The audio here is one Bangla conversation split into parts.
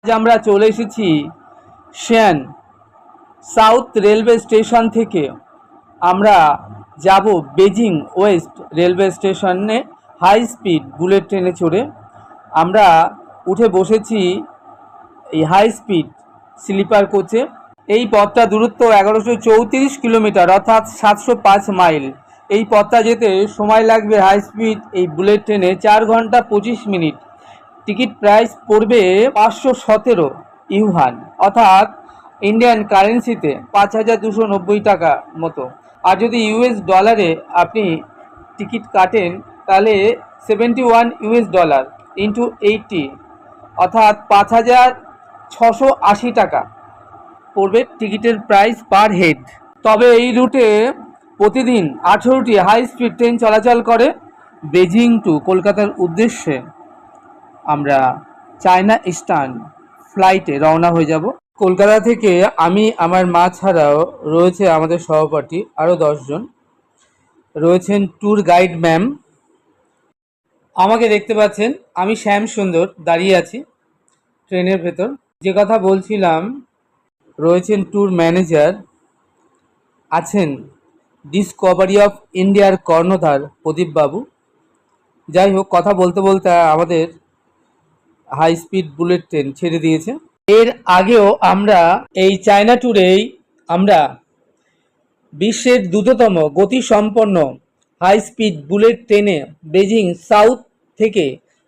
আজ আমরা চলে এসেছি শিয়ান সাউথ রেলওয়ে স্টেশন থেকে আমরা যাব বেজিং ওয়েস্ট রেলওয়ে স্টেশনে হাই স্পিড বুলেট ট্রেনে চড়ে। আমরা উঠে বসেছি এই হাই স্পিড স্লিপার কোচে। এই পথটা দূরত্ব 1134 কিলোমিটার অর্থাৎ 705 মাইল। এই পথটা যেতে সময় লাগবে হাই স্পিড এই বুলেট ট্রেনে 4 ঘন্টা 25 মিনিট। টিকিট প্রাইস পড়বে 517 ইউহান অর্থাৎ ইন্ডিয়ান কারেন্সিতে 5290 টাকা মতো। আর যদি ইউএস ডলারে আপনি টিকিট কাটেন তাহলে 71 ইউএস ডলার ইন্টু 80 অর্থাৎ 5680 টাকা পড়বে টিকিটের প্রাইস পার হেড। তবে এই রুটে প্রতিদিন 18টি হাই স্পিড ট্রেন চলাচল করে বেজিং টু কলকাতার উদ্দেশ্যে। আমরা চায়না ইস্টার্ন ফ্লাইটে রওনা হয়ে যাব। কলকাতা থেকে আমি, আমার মা ছাড়াও রয়েছে আমাদের সহপাঠী আরও 10 জন রয়েছেন। ট্যুর গাইড ম্যাম, আমাকে দেখতে পাচ্ছেন, আমি শ্যাম সুন্দর দাঁড়িয়ে আছি ট্রেনের ভেতর। যে কথা বলছিলাম, রয়েছেন ট্যুর ম্যানেজার, আছেন ডিসকভারি অফ ইন্ডিয়ার কর্ণধার প্রদীপ বাবু। যাই হোক, কথা বলতে বলতে আমাদের হাই স্পিড বুলেট ট্রেন ছেড়ে দিয়েছে। এর আগেও আমরা এই চায়না ট্যুরেই আমরা বিশ্বের দ্রুততম গতিসম্পন্ন হাই স্পিড বুলেট ট্রেনে বেজিং সাউথ থেকে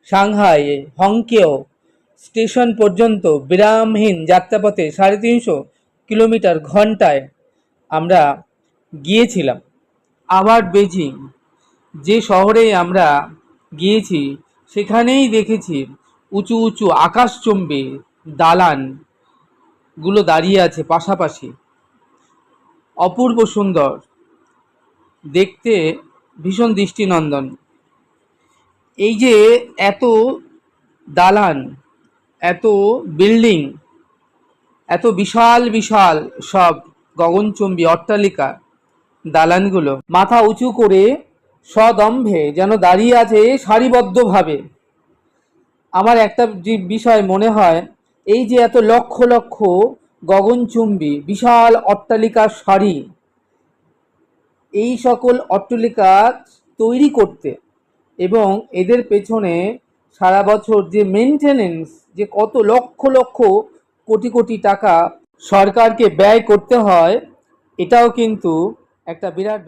সাংহাই হংকেও স্টেশন পর্যন্ত বিরামহীন যাত্রাপথে 350 কিলোমিটার ঘন্টায় আমরা গিয়েছিলাম। আবার বেজিং যে শহরে আমরা গিয়েছি সেখানেই দেখেছি উঁচু উঁচু আকাশচুম্বী দালানগুলো দাঁড়িয়ে আছে পাশাপাশি, অপূর্ব সুন্দর দেখতে, ভীষণ দৃষ্টিনন্দন। এই যে এত দালান, এত বিল্ডিং, এত বিশাল বিশাল সব গগনচুম্বী অট্টালিকা দালানগুলো মাথা উঁচু করে সদম্ভে যেন দাঁড়িয়ে আছে সারিবদ্ধভাবে। আমার একটা বিষয় মনে হয়, এই যে এত লক্ষ লক্ষ গগনচুম্বী বিশাল অট্টালিকার সারি, এই সকল অট্টালিকা তৈরি করতে এবং এদের পেছনে সারা বছর যে মেনটেনেন্স, যে কত লক্ষ লক্ষ কোটি কোটি টাকা সরকারকে ব্যয় করতে হয়, এটাও কিন্তু একটা বিরাট